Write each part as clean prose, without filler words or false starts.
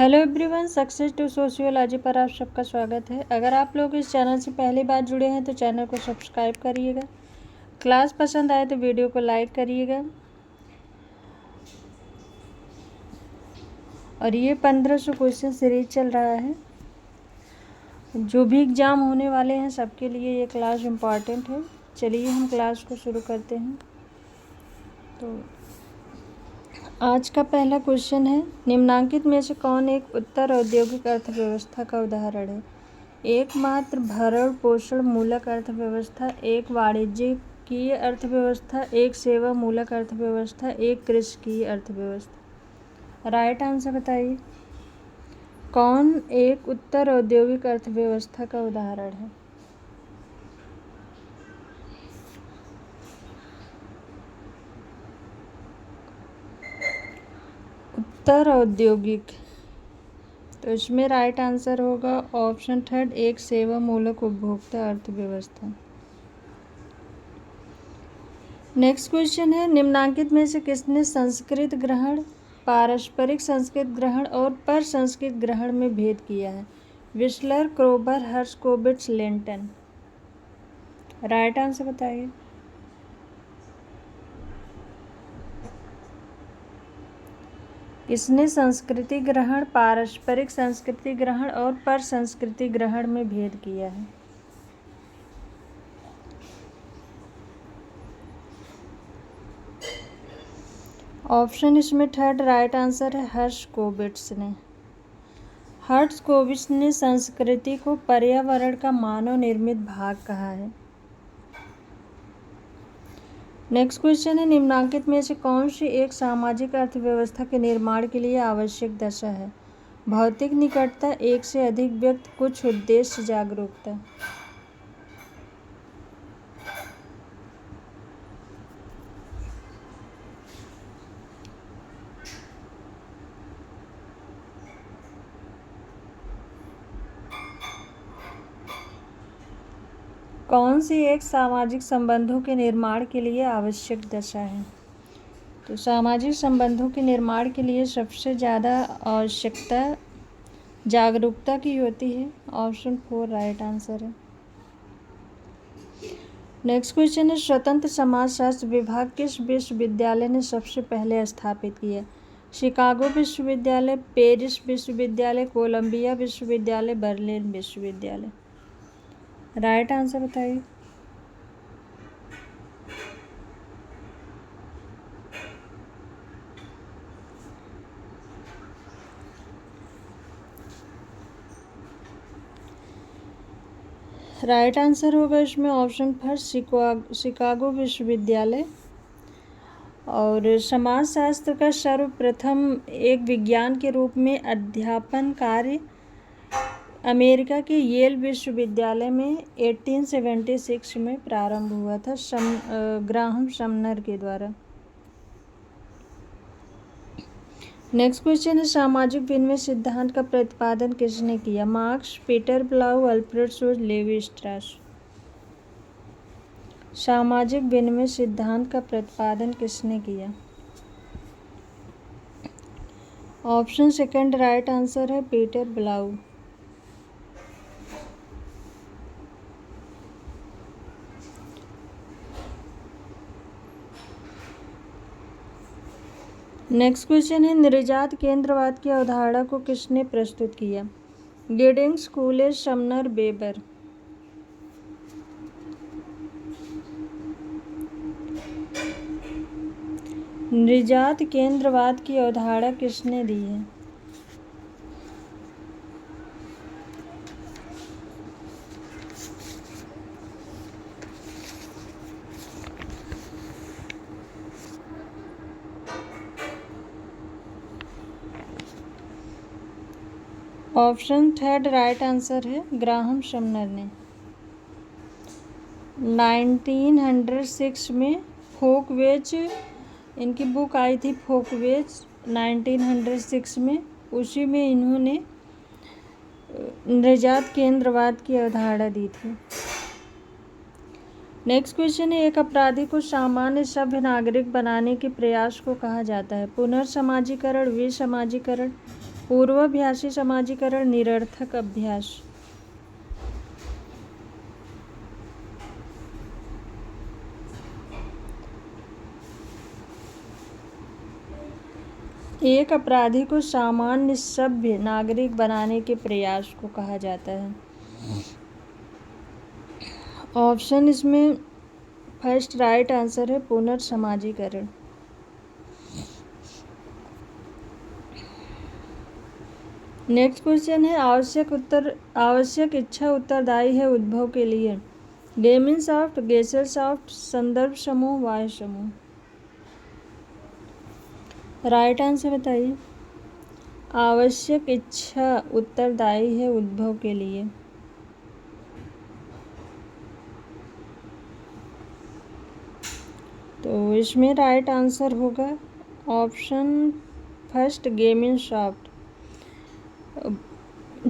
Hello everyone, success to sociology पर आप सबका स्वागत है। अगर आप लोग इस चैनल से पहली बार जुड़े हैं तो चैनल को सब्सक्राइब करिएगा। क्लास पसंद आए तो वीडियो को लाइक करिएगा। और ये 1500 क्वेश्चन सीरीज चल रहा है। जो भी एग्ज़ाम होने वाले हैं सबके लिए ये क्लास इम्पॉर्टेंट है। चलिए हम क्लास को शुरू करते हैं। तो आज का पहला क्वेश्चन है, निम्नांकित में से कौन एक उत्तर औद्योगिक अर्थव्यवस्था का उदाहरण है? एकमात्र भरण पोषण मूलक अर्थव्यवस्था, एक वाणिज्यिक अर्थव्यवस्था, एक सेवा मूलक अर्थव्यवस्था, एक कृषि अर्थव्यवस्था। राइट आंसर बताइए। कौन एक उत्तर औद्योगिक अर्थव्यवस्था का उदाहरण है? उत्तर औद्योगिक, तो इसमें राइट आंसर होगा ऑप्शन थर्ड, एक सेवा मूलक उपभोक्ता अर्थव्यवस्था। नेक्स्ट क्वेश्चन है, निम्नांकित में से किसने संस्कृत ग्रहण, पारस्परिक संस्कृत ग्रहण और पर संस्कृत ग्रहण में भेद किया है? Wissler, Kroeber, Herskovits, Linton. Right answer बताइए। किसने संस्कृति ग्रहण, पारस्परिक संस्कृति ग्रहण और पर संस्कृति ग्रहण में भेद किया है? ऑप्शन इसमें थर्ड राइट आंसर है, हर्शकोविट्ज ने। हर्शकोविट्ज ने संस्कृति को पर्यावरण का मानव निर्मित भाग कहा है। नेक्स्ट क्वेश्चन है, निम्नांकित में से कौन सी एक सामाजिक अर्थव्यवस्था के निर्माण के लिए आवश्यक दशा है? भौतिक निकटता, एक से अधिक व्यक्ति, कुछ उद्देश्य, जागरूकता। कौन सी एक सामाजिक संबंधों के निर्माण के लिए आवश्यक दशा है? तो सामाजिक संबंधों के निर्माण के लिए सबसे ज़्यादा आवश्यकता जागरूकता की होती है। ऑप्शन 4 राइट आंसर है। नेक्स्ट क्वेश्चन है, स्वतंत्र समाजशास्त्र विभाग किस विश्वविद्यालय ने सबसे पहले स्थापित किया? शिकागो विश्वविद्यालय, पेरिस विश्वविद्यालय, कोलंबिया विश्वविद्यालय, बर्लिन विश्वविद्यालय। राइट आंसर बताइए। राइट आंसर होगा इसमें ऑप्शन फर्स्ट, शिकागो विश्वविद्यालय। और समाजशास्त्र का सर्वप्रथम एक विज्ञान के रूप में अध्यापन कार्य अमेरिका के येल विश्वविद्यालय में 1876 में प्रारंभ हुआ था ग्राहम समनर के द्वारा। नेक्स्ट क्वेश्चन है, सामाजिक विनिमय सिद्धांत का प्रतिपादन किसने किया? मार्क्स, पीटर ब्लाउ, अल्फ्रेड शोज, लेवी स्ट्रास। सामाजिक विनिमय सिद्धांत का प्रतिपादन किसने किया? ऑप्शन सेकंड राइट आंसर है, पीटर ब्लाउ। नेक्स्ट क्वेश्चन है, निर्यात केंद्रवाद की अवधारणा को किसने प्रस्तुत किया? Giddings, Cooley, Sumner, Weber. निर्यात केंद्रवाद की अवधारणा किसने दी है? ऑप्शन थर्ड राइट आंसर है, ग्राहम समनर ने। 1906 में फोकवेज, इनकी बुक आई थी फोकवेज 1906 में, उसी में इन्होंने निर्यात केंद्रवाद की अवधारणा दी थी। नेक्स्ट क्वेश्चन है, एक अपराधी को सामान्य सभ्य नागरिक बनाने के प्रयास को कहा जाता है? पुनर्समाजीकरण, विसमाजीकरण, पूर्वाभ्यासी समाजीकरण, निरर्थक अभ्यास। एक अपराधी को सामान्य सभ्य नागरिक बनाने के प्रयास को कहा जाता है। ऑप्शन इसमें फर्स्ट राइट आंसर है पुनर्समाजीकरण। नेक्स्ट क्वेश्चन है आवश्यक इच्छा उत्तरदायी है उद्भव के लिए। गेमिनसॉफ्ट, गेसेलसॉफ्ट, संदर्भ समूह, वाह्य समूह। राइट आंसर बताइए। आवश्यक इच्छा उत्तरदायी है उद्भव के लिए। तो इसमें राइट आंसर होगा ऑप्शन फर्स्ट गेमिनसॉफ्ट।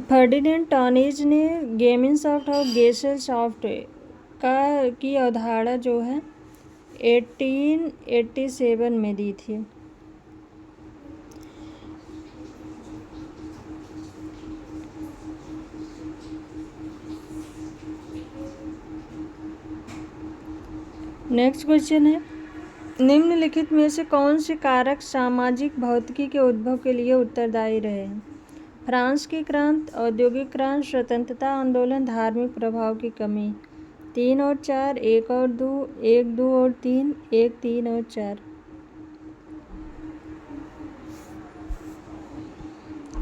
फर्डिनेंड टॉनेज ने गेमिनसॉफ्ट और गेसेलसॉफ्ट की अवधारणा जो है 1887 में दी थी। नेक्स्ट क्वेश्चन है निम्नलिखित में से कौन से कारक सामाजिक भौतिकी के उद्भव के लिए उत्तरदायी रहे हैं? फ्रांस की क्रांति, औद्योगिक क्रांति, स्वतंत्रता आंदोलन, धार्मिक प्रभाव की कमी। 3 और 4, 1 और 2, 1, 2 और 3, 1, 3 और 4।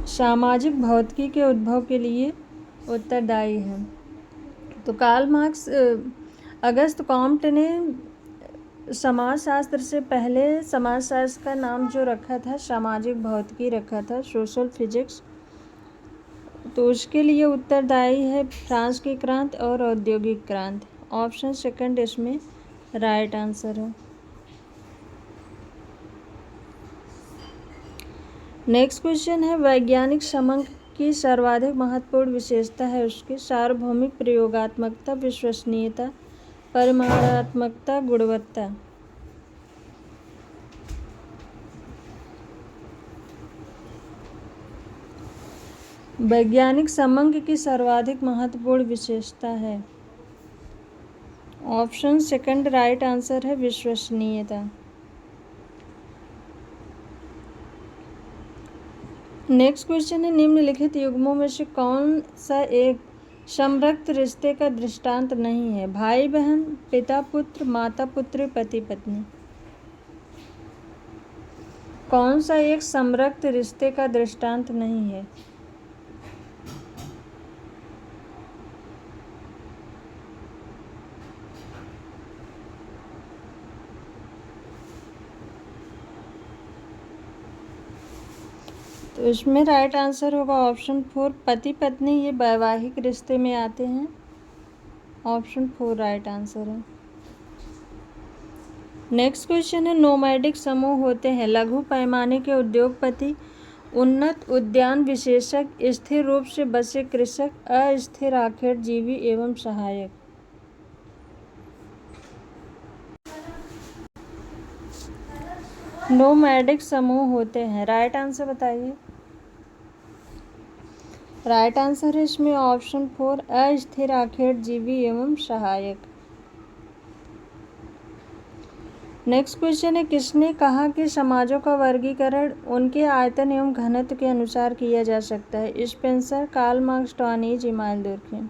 सामाजिक भौतिकी के उद्भव के लिए उत्तरदायी है। तो कार्ल मार्क्स, अगस्त कॉम्ट ने समाजशास्त्र से पहले समाजशास्त्र का नाम जो रखा था सामाजिक भौतिकी रखा था, सोशल फिजिक्स। तो उसके लिए उत्तरदायी है फ्रांस की क्रांति और औद्योगिक क्रांति। ऑप्शन सेकंड इसमें राइट आंसर है। नेक्स्ट क्वेश्चन है वैज्ञानिक समंक की सर्वाधिक महत्वपूर्ण विशेषता है उसकी सार्वभौमिक, प्रयोगात्मकता, विश्वसनीयता, परिमाणात्मकता, गुणवत्ता। वैज्ञानिक समंक की सर्वाधिक महत्वपूर्ण विशेषता है ऑप्शन सेकंड राइट आंसर है विश्वसनीयता। नेक्स्ट क्वेश्चन है निम्नलिखित युग्मों में से कौन सा एक समरक्त रिश्ते का दृष्टांत नहीं है? भाई बहन, पिता पुत्र, माता पुत्र, पति पत्नी। कौन सा एक समरक्त रिश्ते का दृष्टांत नहीं है? तो इसमें राइट आंसर होगा ऑप्शन 4 पति पत्नी। ये वैवाहिक रिश्ते में आते हैं। ऑप्शन 4 राइट आंसर है। नेक्स्ट क्वेश्चन है नोमैडिक समूह होते हैं लघु पैमाने के उद्योगपति, उन्नत उद्यान विशेषज्ञ, स्थिर रूप से बसे कृषक, अस्थिर आखेट जीवी एवं सहायक। नोमैडिक समूह होते हैं। राइट आंसर बताइए। राइट आंसर है इसमें ऑप्शन 4 अस्थिर आखेट जीवी एवं सहायक। नेक्स्ट क्वेश्चन है किसने कहा कि समाजों का वर्गीकरण उनके आयतन एवं घनत्व के अनुसार किया जा सकता है? Spencer, Karl Marx, Tonnies, Emmanuel Durkheim.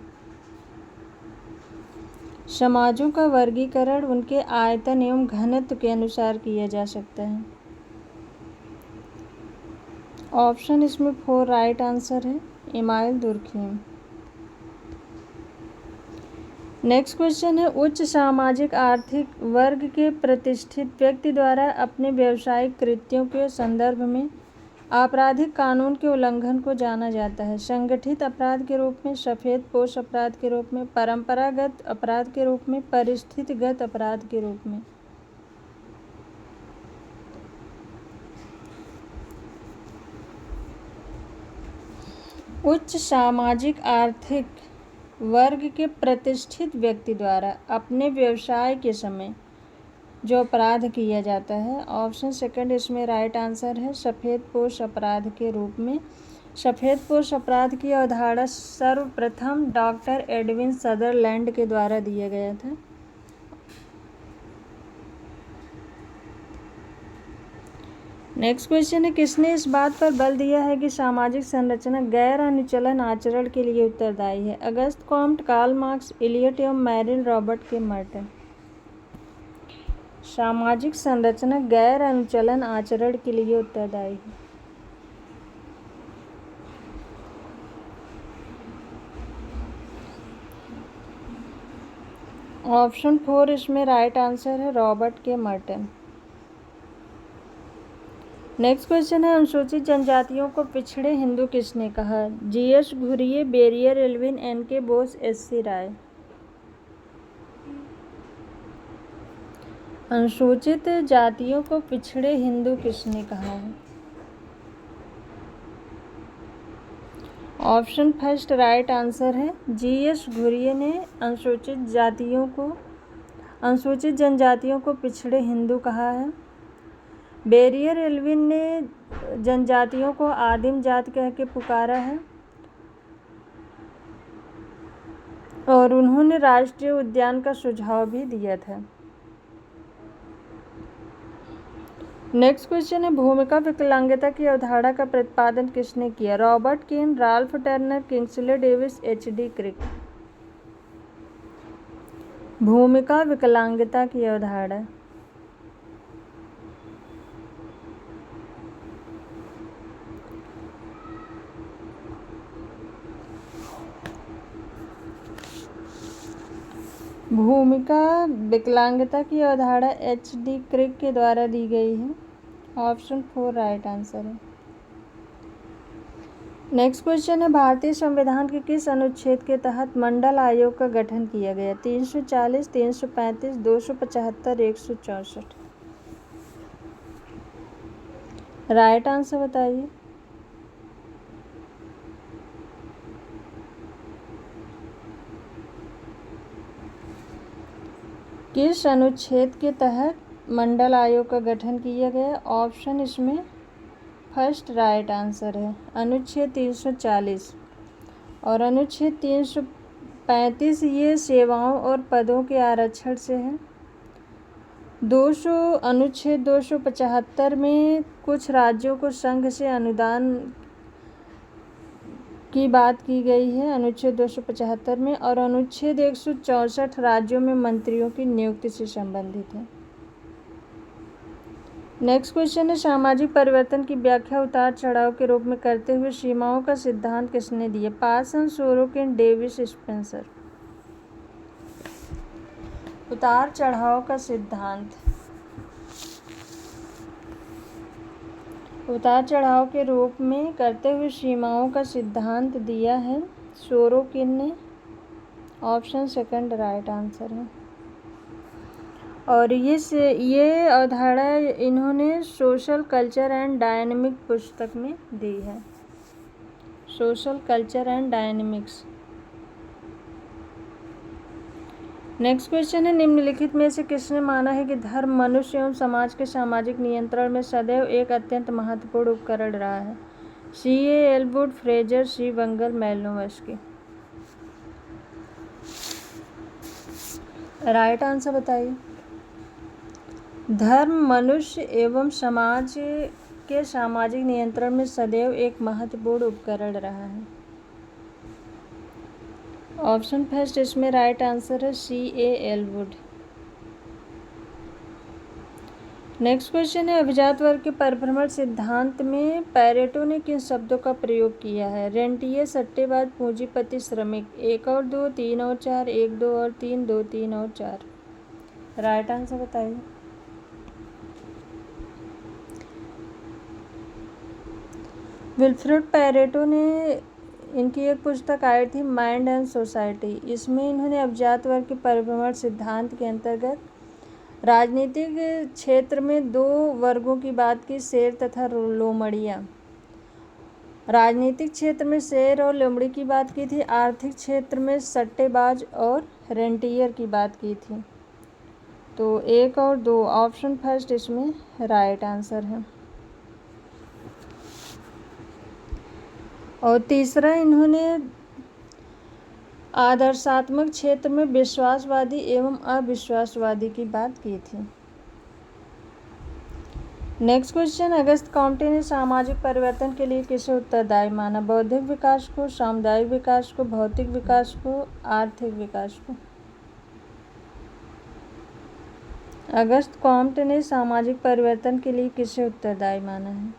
समाजों का वर्गीकरण उनके आयतन एवं घनत्व के अनुसार किया जा सकता है। ऑप्शन इसमें 4 राइट आंसर है इमानुएल दुर्खेम। नेक्स्ट क्वेश्चन है उच्च सामाजिक आर्थिक वर्ग के प्रतिष्ठित व्यक्ति द्वारा अपने व्यावसायिक कृत्यों के संदर्भ में आपराधिक कानून के उल्लंघन को जाना जाता है? संगठित अपराध के रूप में, सफेद पोश अपराध के रूप में, परंपरागत अपराध के रूप में, परिस्थितिगत अपराध के रूप में। उच्च सामाजिक आर्थिक वर्ग के प्रतिष्ठित व्यक्ति द्वारा अपने व्यवसाय के समय जो अपराध किया जाता है। ऑप्शन सेकंड इसमें राइट आंसर है सफ़ेद पोश अपराध के रूप में। सफ़ेद पोश अपराध की अवधारणा सर्वप्रथम डॉक्टर एडविन सदरलैंड के द्वारा दिया गया था। नेक्स्ट क्वेश्चन है, किसने इस बात पर बल दिया है कि सामाजिक संरचना गैर अनुचलन आचरण के लिए उत्तरदायी है? Auguste Comte, Karl Marx, Elliot एवं मैरिल रॉबर्ट के मर्टन। सामाजिक संरचना गैर अनुचलन आचरण के लिए उत्तरदायी है। ऑप्शन 4 इसमें राइट आंसर है Robert K Merton. Next question है, अनुसूचित जनजातियों को पिछड़े हिंदू किसने कहा? GS Ghurye, Verrier Elwin, NK. Bose, SC. Roy. अनुसूचित जातियों को पिछड़े हिंदू किसने कहा है? ऑप्शन फर्स्ट राइट आंसर है जीएस घुरिये ने अनुसूचित जनजातियों को पिछड़े हिंदू कहा है। बेरियर एल्विन ने जनजातियों को आदिम जात कह के पुकारा है और उन्होंने राष्ट्रीय उद्यान का सुझाव भी दिया था। नेक्स्ट क्वेश्चन है, भूमिका विकलांगता की अवधारणा का प्रतिपादन किसने किया? Robert Kahn, Ralph Turner, Kingsley Davis, HD. Crick. भूमिका विकलांगता की अवधारणा की अवधारणा एच.डी. क्रिक के द्वारा दी गई है। ऑप्शन 4 राइट आंसर है। नेक्स्ट क्वेश्चन है, भारतीय संविधान के किस अनुच्छेद के तहत मंडल आयोग का गठन किया गया? 340, 335, 275, 164। राइट आंसर बताइए। किस अनुच्छेद के तहत मंडल आयोग का गठन किया गया? ऑप्शन इसमें फर्स्ट राइट आंसर है अनुच्छेद 340 और अनुच्छेद 335 ये सेवाओं और पदों के आरक्षण से है। अनुच्छेद 275 में कुछ राज्यों को संघ से अनुदान की बात की गई है अनुच्छेद 275 में, और अनुच्छेद 164 राज्यों में मंत्रियों की नियुक्ति से संबंधित है। नेक्स्ट क्वेश्चन है, सामाजिक परिवर्तन की व्याख्या उतार चढ़ाव के रूप में करते हुए सीमाओं का सिद्धांत किसने दिया? Parson, Sorokin, Davis, Spencer. उतार चढ़ाव का सिद्धांत उतार चढ़ाव के रूप में करते हुए सीमाओं का सिद्धांत दिया है सोरोकिन ने। ऑप्शन सेकंड राइट आंसर है। और ये अवधारणा इन्होंने सोशल कल्चर एंड डायनेमिक पुस्तक में दी है। Social culture and dynamics. Next question है, निम्नलिखित में से किसने माना है कि धर्म मनुष्य एवं समाज के सामाजिक नियंत्रण में सदैव एक अत्यंत महत्वपूर्ण उपकरण रहा है? C.A. Ellwood, Frazer, C. बंगल, मैलिनोव्स्की। राइट आंसर बताइए। धर्म मनुष्य एवं समाज के सामाजिक नियंत्रण में सदैव एक महत्वपूर्ण उपकरण रहा है। ऑप्शन फर्स्ट इसमें राइट आंसर है C.A. एलवुड। नेक्स्ट क्वेश्चन है, अभिजात वर्ग के परिभ्रमण सिद्धांत में पैरेटो ने किन शब्दों का प्रयोग किया है? रेंटिए, सट्टेबाज, पूंजीपति, श्रमिक। 1 और 2, 3 और 4, 1, 2 और 3, 2, 3 और 4। राइट आंसर बताइए। विल्फ्रेड पैरेटो ने इनकी एक पुस्तक आई थी माइंड एंड सोसाइटी। इसमें इन्होंने अभिजात वर्ग के परिभ्रमण सिद्धांत के अंतर्गत राजनीतिक क्षेत्र में 2 वर्गों की बात की, शेर तथा लोमड़ियाँ। राजनीतिक क्षेत्र में शेर और लोमड़ी की बात की थी, आर्थिक क्षेत्र में सट्टेबाज और रेंटियर की बात की थी। तो 1 और 2 ऑप्शन फर्स्ट इसमें राइट आंसर है। और तीसरा इन्होंने आदर्शात्मक क्षेत्र में विश्वासवादी एवं अविश्वासवादी की बात की थी। नेक्स्ट क्वेश्चन, अगस्त कॉम्टे ने सामाजिक परिवर्तन के लिए किसे उत्तरदायी माना? बौद्धिक विकास को, सामुदायिक विकास को, भौतिक विकास को, आर्थिक विकास को? अगस्त कॉम्टे ने सामाजिक परिवर्तन के लिए किसे उत्तरदायी माना है?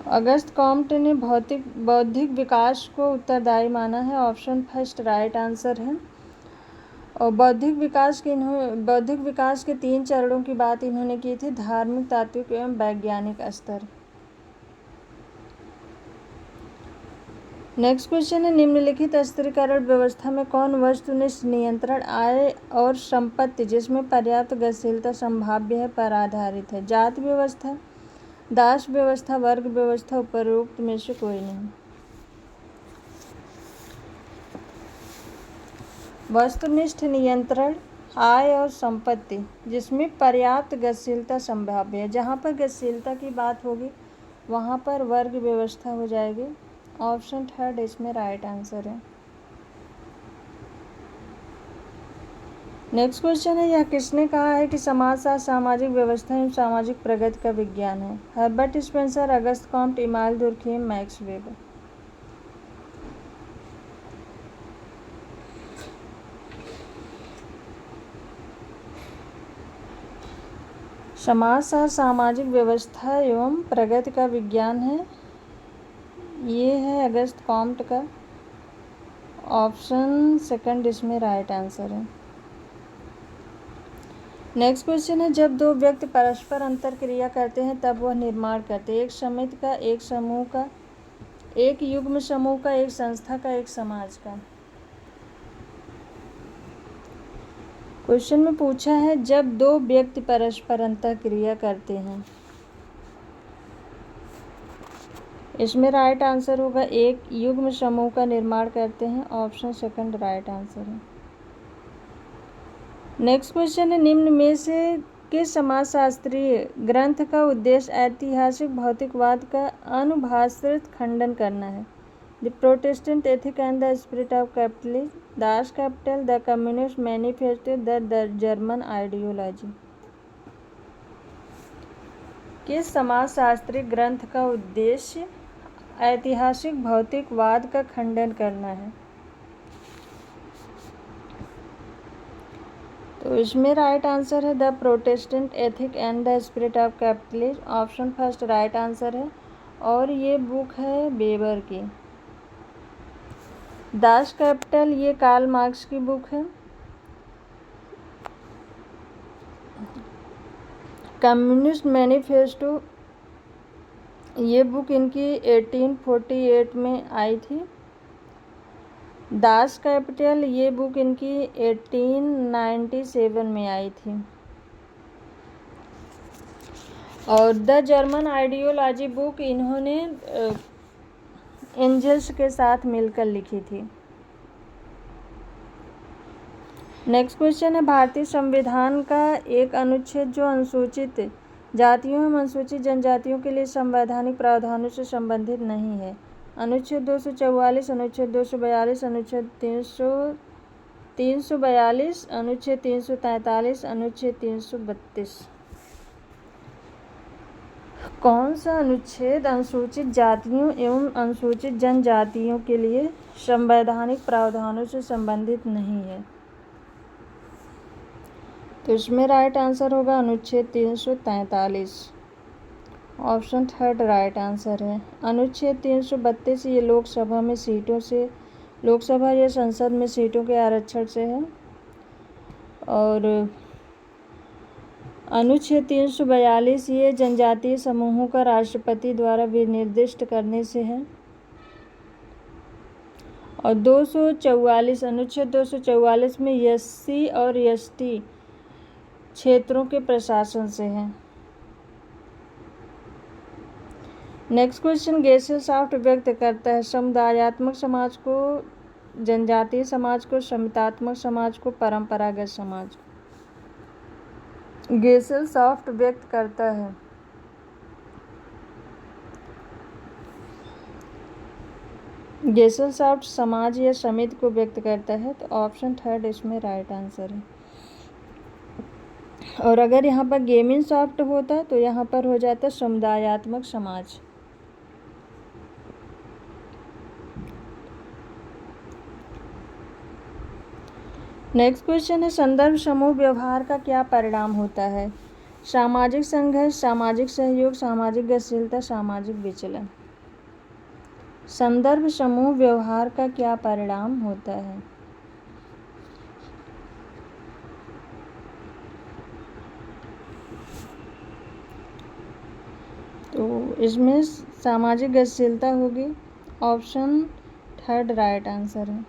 अगस्त कॉम्टे ने बौद्धिक विकास को उत्तरदायी माना है। ऑप्शन फर्स्ट राइट आंसर है। और बौद्धिक विकास के 3 चरणों की बात इन्होंने की थी, धार्मिक, तात्विक एवं वैज्ञानिक स्तर। नेक्स्ट क्वेश्चन है, निम्नलिखित स्तरीकरण व्यवस्था में कौन वस्तुनिष्ठ नियंत्रण आय और संपत्ति जिसमें पर्याप्त गतिशीलता संभाव्य है पर आधारित है? जाति व्यवस्था, दास व्यवस्था, वर्ग व्यवस्था, उपरोक्त में से कोई नहीं। वस्तुनिष्ठ नियंत्रण आय और संपत्ति जिसमें पर्याप्त गतिशीलता संभाव्य है। जहाँ पर गतिशीलता की बात होगी वहाँ पर वर्ग व्यवस्था हो जाएगी। ऑप्शन थर्ड इसमें राइट आंसर है। नेक्स्ट क्वेश्चन है, यह किसने कहा है कि समाजशास्त्र सामाजिक व्यवस्था एवं सामाजिक प्रगति का विज्ञान है? हर्बर्ट स्पेंसर, अगस्त कॉम्ट, इमाल दुर्खेम, मैक्स वेबर? समाजशास्त्र सामाजिक व्यवस्था एवं प्रगति का विज्ञान है, ये है अगस्त कॉम्ट का। ऑप्शन सेकंड इसमें राइट आंसर है। नेक्स्ट क्वेश्चन है, जब 2 व्यक्ति परस्पर अंतर क्रिया करते हैं तब वह निर्माण करते हैं? एक समिति का, एक समूह का, एक युग्म समूह का, एक संस्था का, एक समाज का? क्वेश्चन में पूछा है जब 2 व्यक्ति परस्पर अंतर क्रिया करते हैं, इसमें राइट आंसर होगा एक युग्म समूह का निर्माण करते हैं। ऑप्शन सेकंड राइट आंसर है। नेक्स्ट क्वेश्चन है, निम्न में से किस समाजशास्त्रीय ग्रंथ का उद्देश्य ऐतिहासिक भौतिकवाद का अनुभाषित खंडन करना है? The Protestant ethic and the spirit of capitalism, Das Kapital, the communist manifesto, the German ideology? किस समाजशास्त्रीय ग्रंथ का उद्देश्य ऐतिहासिक भौतिकवाद का खंडन करना है? तो इसमें राइट आंसर है the Protestant ethic and the spirit of capitalism. Option first right answer है और ये बुक है वेबर की। दास कैपिटल ये कार्ल मार्क्स की बुक है। कम्युनिस्ट मैनिफेस्टो ये बुक इनकी 1848 में आई थी। दास कैपिटल ये बुक इनकी 1897 में आई थी। और द जर्मन आइडियोलॉजी बुक इन्होंने एंजल्स के साथ मिलकर लिखी थी। नेक्स्ट क्वेश्चन है, भारतीय संविधान का एक अनुच्छेद जो अनुसूचित जातियों एवं अनुसूचित जनजातियों के लिए संवैधानिक प्रावधानों से संबंधित नहीं है? अनुच्छेद 244, अनुच्छेद 242, अनुच्छेद 342, अनुच्छेद 343, अनुच्छेद 332? कौन सा अनुच्छेद अनुसूचित जातियों एवं अनुसूचित जनजातियों के लिए संवैधानिक प्रावधानों से संबंधित नहीं है? तो इसमें राइट आंसर होगा अनुच्छेद 343। ऑप्शन थर्ड राइट आंसर है। अनुच्छेद 332 ये लोकसभा या संसद में सीटों के आरक्षण से है। और अनुच्छेद 342 ये जनजातीय समूहों का राष्ट्रपति द्वारा विनिर्दिष्ट करने से है। और 244 अनुच्छेद 244 में एससी और एसटी क्षेत्रों के प्रशासन से है। नेक्स्ट क्वेश्चन, गेसेल साफ्ट व्यक्त करता है समुदायात्मक समाज को जनजातीय समाज को, समतात्मक समाज को, परंपरागत समाज। गेसेल सॉफ्ट व्यक्त करता है। गेसेल सॉफ्ट समाज या समिति को व्यक्त करता है, तो ऑप्शन थर्ड इसमें राइट आंसर है। और अगर यहाँ पर गेमिन सॉफ्ट होता तो यहाँ पर हो जाता समुदायात्मक समाज। नेक्स्ट क्वेश्चन है, संदर्भ समूह व्यवहार का क्या परिणाम होता है? सामाजिक संघर्ष, सामाजिक सहयोग, सामाजिक गतिशीलता, सामाजिक विचलन। संदर्भ समूह व्यवहार का क्या परिणाम होता है? तो इसमें सामाजिक गतिशीलता होगी। ऑप्शन थर्ड राइट आंसर है।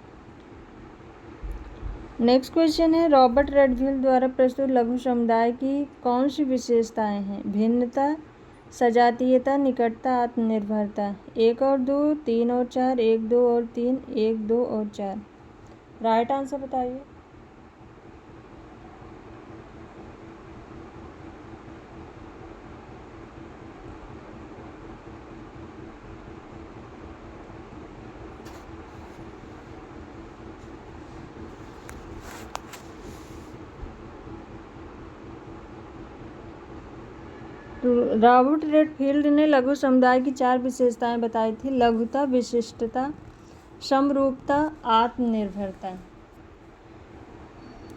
नेक्स्ट क्वेश्चन है, रॉबर्ट रेडफील्ड द्वारा प्रस्तुत लघु समुदाय की कौन सी विशेषताएं हैं? भिन्नता, सजातीयता, निकटता, आत्मनिर्भरता। 1 और 2, 3 और 4, 1, 2 और 3, 1, 2 और 4। राइट आंसर बताइए। तो रॉबर्ट रेडफील्ड ने लघु समुदाय की 4 विशेषताएं बताई थी। लघुता, विशिष्टता, समरूपता, आत्मनिर्भरता।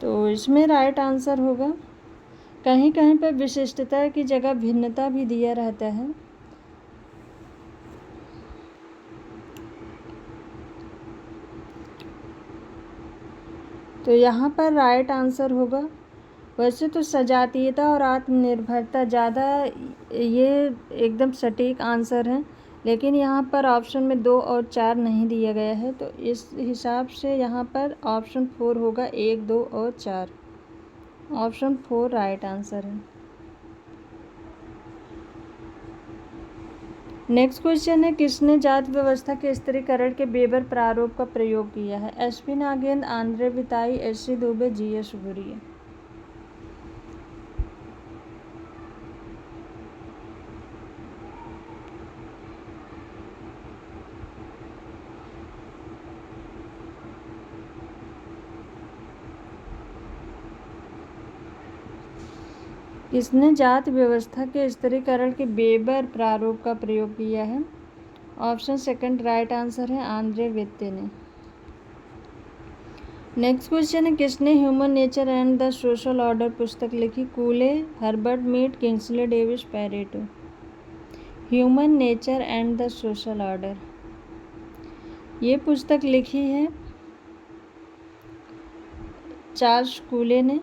तो इसमें राइट आंसर होगा। कहीं कहीं पर विशिष्टता की जगह भिन्नता भी दिया रहता है। तो यहाँ पर राइट आंसर होगा। वैसे तो सजातीयता और आत्मनिर्भरता ज़्यादा ये एकदम सटीक आंसर है, लेकिन यहाँ पर ऑप्शन में 2 और 4 नहीं दिया गया है, तो इस हिसाब से यहाँ पर ऑप्शन 4 होगा, 1, 2 और 4। ऑप्शन 4 राइट आंसर है। नेक्स्ट क्वेश्चन है, किसने जाति व्यवस्था के स्त्रीकरण के वेबर प्रारूप का प्रयोग किया है? एस.पी. नागेंद्र, आंद्रे बिताई, एस.सी. दुबे, जी.एस. घुरिया। किसने जाति व्यवस्था के स्त्रीकरण के वेबर प्रारूप का प्रयोग किया है? ऑप्शन सेकंड राइट आंसर है, आंद्रे वित्ते ने। नेक्स्ट क्वेश्चन है, किसने human nature and the social order पुस्तक लिखी? Cooley, Herbert Mead, Kingsley Davis, Pareto. Human nature and the social order, ये पुस्तक लिखी है चार्ल्स कूले ने,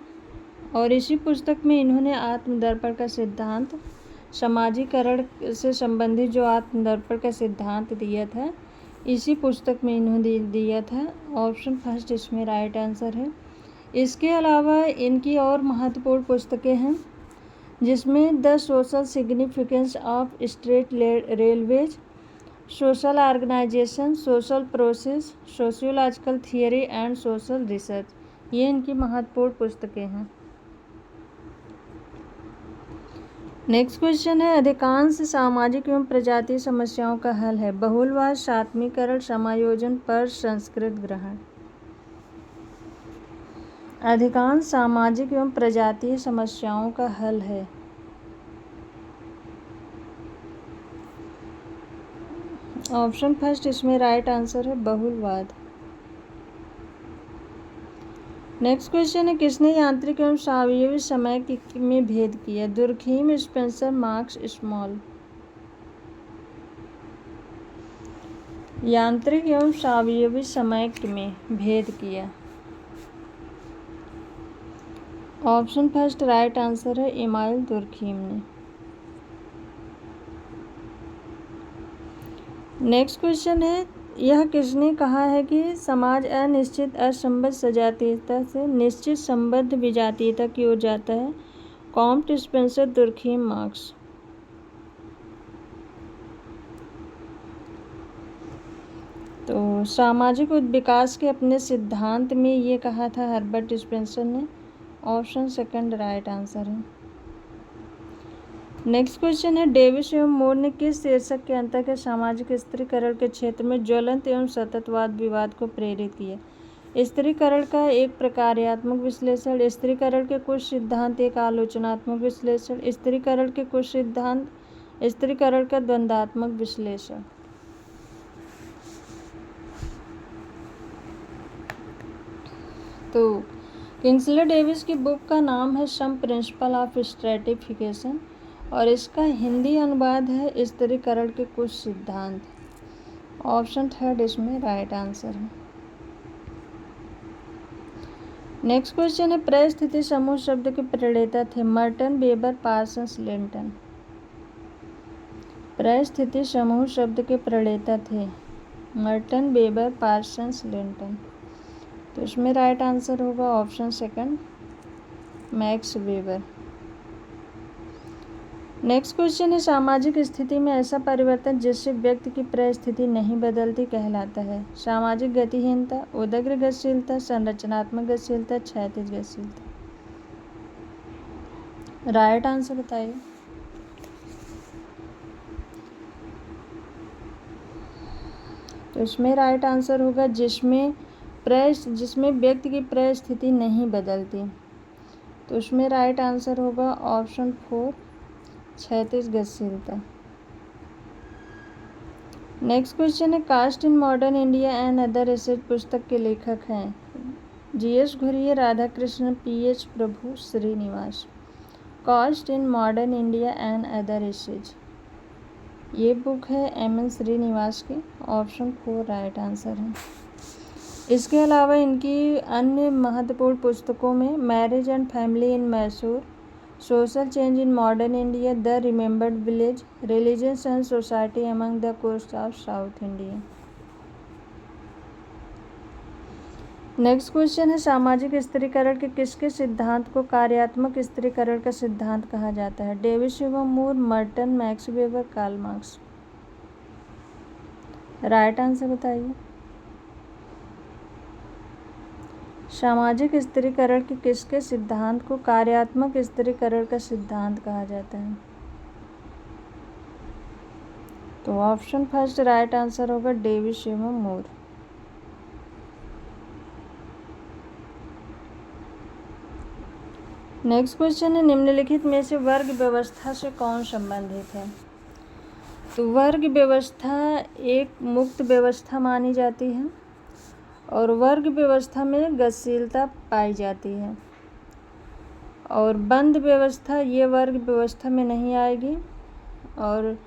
और इसी पुस्तक में इन्होंने आत्मदर्पण का सिद्धांत, समाजीकरण से संबंधित जो आत्मदर्पण का सिद्धांत दिया था, इसी पुस्तक में इन्होंने दिया था। ऑप्शन फर्स्ट इसमें राइट आंसर है। इसके अलावा इनकी और महत्वपूर्ण पुस्तकें हैं, जिसमें the social significance of state railways, social organisation, social process, sociological theory and social research, ये इनकी महत्वपूर्ण पुस्तकें हैं। नेक्स्ट क्वेश्चन है, अधिकांश सामाजिक एवं प्रजातीय समस्याओं का हल है? बहुलवाद, सात्मीकरण, समायोजन, पर संस्कृत ग्रहण। अधिकांश सामाजिक एवं प्रजातीय समस्याओं का हल है। ऑप्शन फर्स्ट इसमें राइट आंसर है, बहुलवाद। नेक्स्ट क्वेश्चन है, किसने यांत्रिक एवं सावयवी समय में भेद किया? Durkheim, Spencer, marks, small. यांत्रिक एवं सावयवी समय में भेद किया। ऑप्शन फर्स्ट राइट आंसर है, इमाइल दुर्खीम ने। नेक्स्ट क्वेश्चन है, यह किसने कहा है कि समाज अनिश्चित असंबद्ध सजातीयता से निश्चित संबद्ध विजातीयता की ओर जाता है? Comte, Spencer, Durkheim, marks. तो सामाजिक विकास के अपने सिद्धांत में ये कहा था हर्बर्ट स्पेंसर ने। ऑप्शन सेकंड राइट आंसर है। नेक्स्ट क्वेश्चन है, डेविस एवं मोर ने किस शीर्षक के अंतर्गत सामाजिक स्त्रीकरण के क्षेत्र में ज्वलंत एवं सततवाद विवाद को प्रेरित किया? स्त्रीकरण का एक प्रकार्यात्मक विश्लेषण, स्त्रीकरण के कुछ सिद्धांत, एक आलोचनात्मक विश्लेषण, स्त्रीकरण के कुछ सिद्धांत, स्त्रीकरण का द्वंद्वात्मक विश्लेषण। तो किंग्सले डेविस की बुक का नाम है सम प्रिंसिपल ऑफ स्ट्रैटिफिकेशन और इसका हिंदी अनुवाद है स्त्रीकरण के कुछ सिद्धांत। ऑप्शन थर्ड इसमें राइट आंसर है। नेक्स्ट क्वेश्चन है, परिस्थिति समूह शब्द के प्रणेता थे? Merton, weber, Parsons, Linton. परिस्थिति समूह शब्द के प्रणेता थे मर्टन, वेबर, पार्सन्स, लिंटन। तो इसमें राइट आंसर होगा option second max weber. Next question है, सामाजिक स्थिति में ऐसा परिवर्तन जिससे व्यक्ति की परिस्थिति नहीं बदलती कहलाता है? सामाजिक गतिहीनता, उदग्र गतिशीलता, संरचनात्मक गतिशीलता, क्षैतिज गतिशीलता। राइट आंसर बताइए। तो इसमें राइट आंसर होगा जिसमें व्यक्ति की परिस्थिति नहीं बदलती। तो इसमें राइट आंसर होगा ऑप्शन फोर क्षैतिज गतिशीलता। नेक्स्ट क्वेश्चन है, caste in modern India and other essays पुस्तक के लेखक हैं? G S. Ghurye, Radhakrishnan, P H. Prabhu, Srinivas. Caste in modern India and other essays ये बुक है एम.एन. श्रीनिवास की। ऑप्शन फोर राइट आंसर है। इसके अलावा इनकी अन्य महत्वपूर्ण पुस्तकों में marriage and family in Mysore, social change in modern India, the remembered village, religions and society among the coast of South India. Next question है, सामाजिक स्त्रीकरण के किसके सिद्धांत को कार्यात्मक स्त्रीकरण का सिद्धांत कहा जाता है? डेविस एवं Moore, Merton, Max Weber, Karl Marx. Right answer बताइए। सामाजिक स्त्रीकरण के किसके सिद्धांत को कार्यात्मक स्त्रीकरण का सिद्धांत कहा जाता है? तो ऑप्शन फर्स्ट राइट आंसर होगा डेविस एवं मूर। नेक्स्ट क्वेश्चन है, निम्नलिखित में से वर्ग व्यवस्था से कौन संबंधित है? तो वर्ग व्यवस्था एक मुक्त व्यवस्था मानी जाती है और वर्ग व्यवस्था में गतिशीलता पाई जाती है और बंद व्यवस्था ये वर्ग व्यवस्था में नहीं आएगी और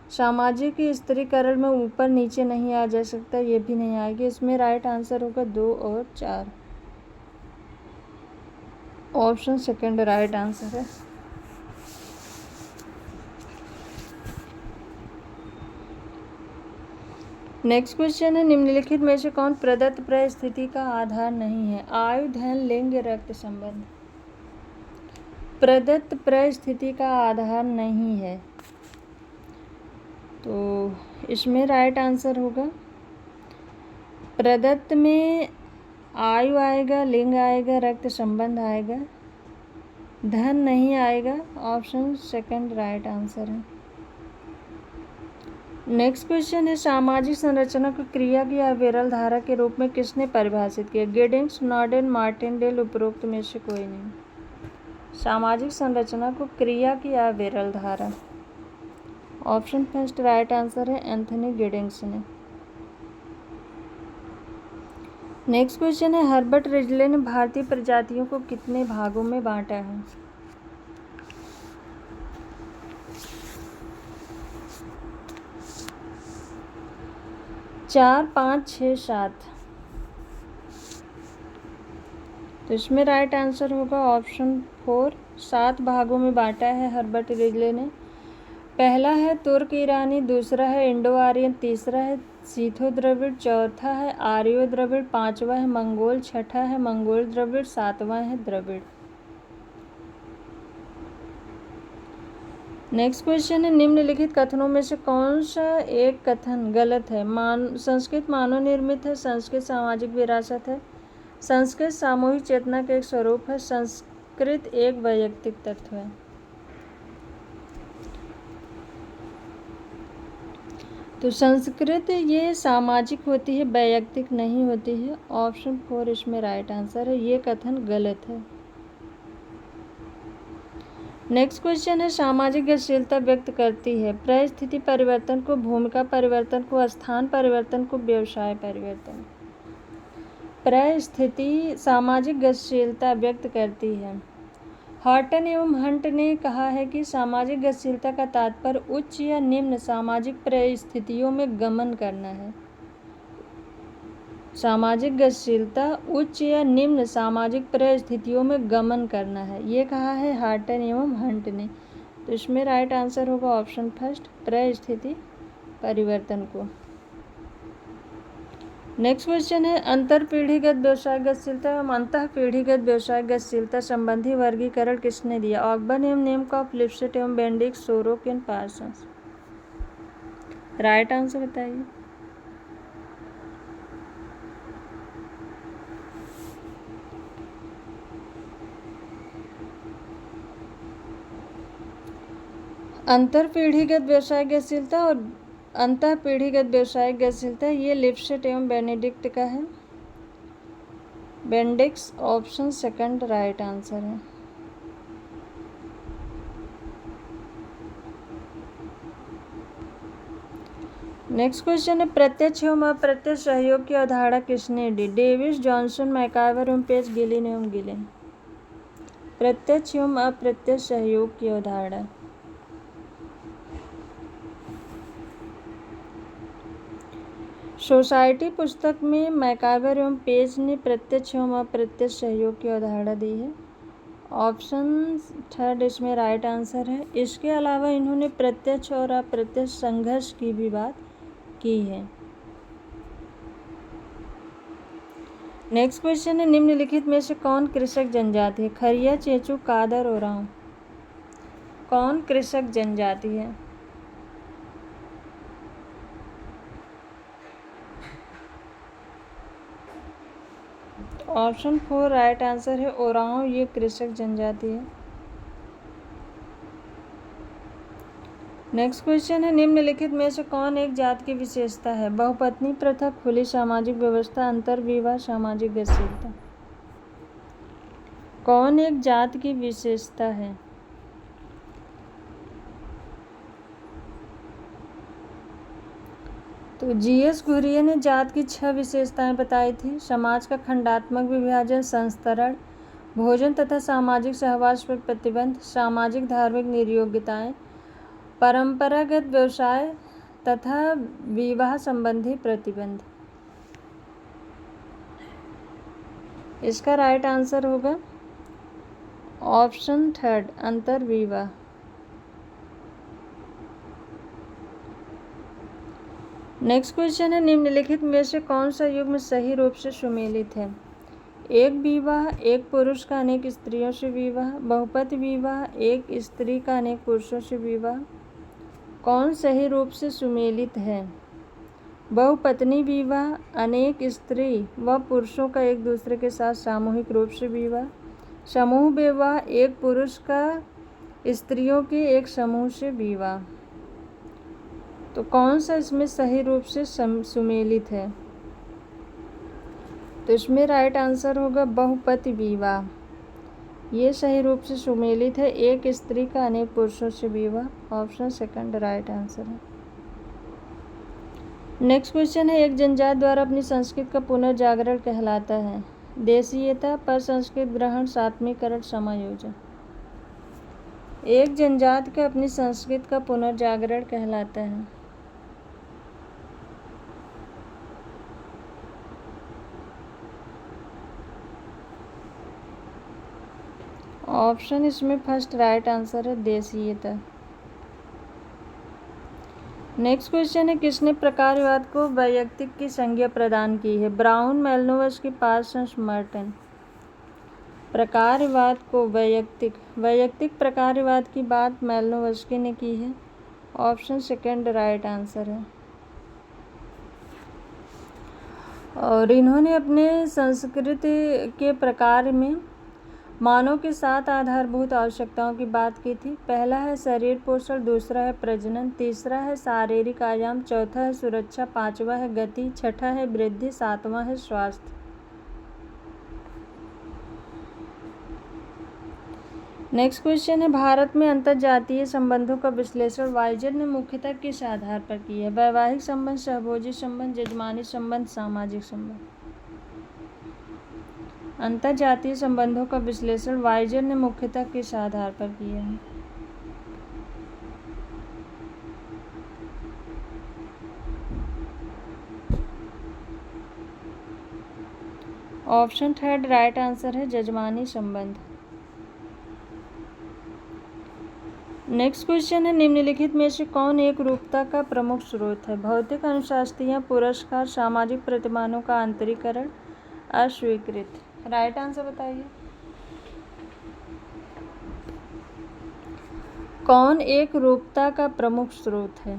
सामाजिक स्त्रीकरण में ऊपर नीचे नहीं आ जा सकता, ये भी नहीं आएगी। इसमें राइट आंसर होगा 2 और 4। ऑप्शन सेकंड राइट आंसर है। नेक्स्ट क्वेश्चन है, निम्नलिखित में से कौन प्रदत्त परिस्थिति का आधार नहीं है? आयु, धन, लिंग, रक्त संबंध। प्रदत्त परिस्थिति का आधार नहीं है तो इसमें राइट आंसर होगा प्रदत्त में आयु आएगा, लिंग आएगा, रक्त संबंध आएगा, धन नहीं आएगा। ऑप्शन सेकंड राइट आंसर है। नेक्स्ट क्वेश्चन है, सामाजिक संरचना को क्रिया की अविरल धारा के रूप में किसने परिभाषित किया? गिडिंग्स, नॉर्डन, मार्टिनडेल, उपरोक्त में से कोई नहीं। सामाजिक संरचना को क्रिया की अविरल धारा। ऑप्शन फर्स्ट राइट आंसर है एंथनी गिडिंग्स ने। नेक्स्ट क्वेश्चन है, हर्बर्ट रिजले ने भारतीय प्रजातियों को कितने भागों में बांटा है? 4, 5, 6, 7। तो इसमें राइट आंसर होगा ऑप्शन 4 7 भागों में बांटा है हर्बर्ट रिजले ने। पहला है तुर्क ईरानी, दूसरा है इंडो आर्यन, तीसरा है सीथो द्रविड़, चौथा है आर्यो द्रविड़, पांचवा है मंगोल, छठा है मंगोल द्रविड़, सातवां है द्रविड़। नेक्स्ट क्वेश्चन है, निम्नलिखित कथनों में से कौन सा एक कथन गलत है? संस्कृत मानव निर्मित है, संस्कृत सामाजिक विरासत है, संस्कृत सामूहिक चेतना का एक स्वरूप है, संस्कृत एक वैयक्तिक तत्व है। तो संस्कृत ये सामाजिक होती है, वैयक्तिक नहीं होती है। ऑप्शन 4 इसमें राइट आंसर है, ये कथन गलत है। नेक्स्ट क्वेश्चन है, सामाजिक गतिशीलता व्यक्त करती है परिस्थिति परिवर्तन को, भूमिका परिवर्तन को, स्थान परिवर्तन को, व्यवसाय परिवर्तन। परिस्थिति सामाजिक गतिशीलता व्यक्त करती है। हॉर्टन एवं हंट ने कहा है कि सामाजिक गतिशीलता का तात्पर्य उच्च या निम्न सामाजिक परिस्थितियों में गमन करना है। सामाजिक गतिशीलता उच्च या निम्न सामाजिक परिस्थितियों में गमन करना है, ये कहा है हॉर्टन एवं हंट ने। तो इसमें राइट आंसर होगा ऑप्शन फर्स्ट, परिस्थिति परिवर्तन को। नेक्स्ट क्वेश्चन है, अंतर पीढ़ीगत व्यवसाय गतिशीलता एवं अंतः पीढ़ीगत व्यवसाय गतिशीलता संबंधी वर्गीकरण किसने दिया? ऑकबर्न एवं नेमकॉफ, लिप्सेट एवं Bendix, Sorokin and Parsons. Right answer बताइए। अंतर पीढ़ीगत व्यवसाय गतिशीलता और अंतः पीढ़ीगत व्यवसाय गतिशीलता ये लिप्सेट एवं बेनेडिक्ट का है। Bendix option second right answer है। नेक्स्ट क्वेश्चन है, प्रत्यक्ष एवं अप्रत्यक्ष सहयोग की अवधारणा किसने दी? डेविस, जॉनसन, मैकाइवर एवं पेज, गिलिन एवं गिलिन। प्रत्यक्ष एवं अप्रत्यक्ष सहयोग की अवधारणा। सोसाइटी पुस्तक में मैकाइवर एवं पेज ने प्रत्यक्ष एवं अप्रत्यक्ष सहयोग की अवधारणा दी है। ऑप्शन थर्ड इसमें राइट आंसर है। इसके अलावा इन्होंने प्रत्यक्ष और अप्रत्यक्ष संघर्ष की भी बात की है। नेक्स्ट क्वेश्चन है, निम्नलिखित में से कौन कृषक जनजाति है? खरिया, चेंचू, कादर, ओरांव। कौन कृषक जनजाति है? ऑप्शन 4 राइट आंसर है, ओरांव ये कृषक जनजाति है। नेक्स्ट क्वेश्चन है, निम्नलिखित में से कौन एक जात की विशेषता है? बहुपत्नी प्रथा, खुली सामाजिक व्यवस्था, अंतर्विवाह, सामाजिक गतिशीलता। कौन एक जात की विशेषता है? तो जीएस घुरिये ने जात की 6 विशेषताएं बताई थी। समाज का खंडात्मक विभाजन, संस्तरण, भोजन तथा सामाजिक सहवास पर प्रतिबंध, सामाजिक धार्मिक निर्योग्यताएं, परंपरागत व्यवसाय तथा विवाह संबंधी प्रतिबंध। इसका राइट आंसर होगा ऑप्शन थर्ड, अंतर्विवाह। नेक्स्ट क्वेश्चन है, निम्नलिखित में से कौन सा युग्म सही रूप से सुमेलित है? एक विवाह, एक पुरुष का अनेक स्त्रियों से विवाह, बहुपति विवाह, एक स्त्री का अनेक पुरुषों से विवाह। कौन सही रूप से सुमेलित है? बहुपत्नी विवाह, अनेक स्त्री व पुरुषों का एक दूसरे के साथ सामूहिक रूप से विवाह, समूह विवाह, एक पुरुष का स्त्रियों के एक समूह से विवाह। तो कौन सा इसमें सही रूप से सुमेलित है? तो इसमें राइट आंसर होगा बहुपति विवाह, ये सही रूप से सुमेलित है। एक स्त्री का अनेक पुरुषों से विवाह, ऑप्शन सेकंड राइट आंसर है। नेक्स्ट क्वेश्चन है, एक जनजात द्वारा अपनी संस्कृति का पुनर्जागरण कहलाता है? देशीयता, प्रसंस्कृत ग्रहण, सात्मीकरण, समायोजन। एक जनजात का अपनी संस्कृति का पुनर्जागरण कहलाता है। ऑप्शन इसमें फर्स्ट राइट आंसर है, देशीयता। नेक्स्ट क्वेश्चन है, किसने प्रकारवाद को वैयक्तिक की संज्ञा प्रदान की है? Brown, Malinowski, Parsons, Merton. प्रकारवाद को वैयक्तिक प्रकारवाद की बात मालिनोव्स्की ने की है। ऑप्शन सेकंड राइट आंसर है। और इन्होंने अपने संस्कृति के प्रकार में मानव के 7 आधारभूत आवश्यकताओं की बात की थी। पहला है शरीर पोषण, दूसरा है प्रजनन, तीसरा है शारीरिक आयाम, चौथा है सुरक्षा, पांचवा है गति, छठा है वृद्धि, सातवां है स्वास्थ्य। नेक्स्ट क्वेश्चन है, भारत में अंतर्जातीय संबंधों का विश्लेषण वाइजर ने मुख्यतः किस आधार पर किया है? वैवाहिक संबंध, सहभोजी संबंध, जजमानी संबंध, सामाजिक संबंध। अंतर्जातीय संबंधों का विश्लेषण वाइजर ने मुख्यतः किस आधार पर किया है? ऑप्शन थर्ड राइट आंसर है, जजमानी संबंध। नेक्स्ट क्वेश्चन है, निम्नलिखित में से कौन एक रूपता का प्रमुख स्रोत है? भौतिक अनुशास्त्रियाँ, पुरस्कार, सामाजिक प्रतिमानों का आंतरिकरण, अस्वीकृत। राइट आंसर बताइए। कौन एक रूपता का प्रमुख स्रोत है?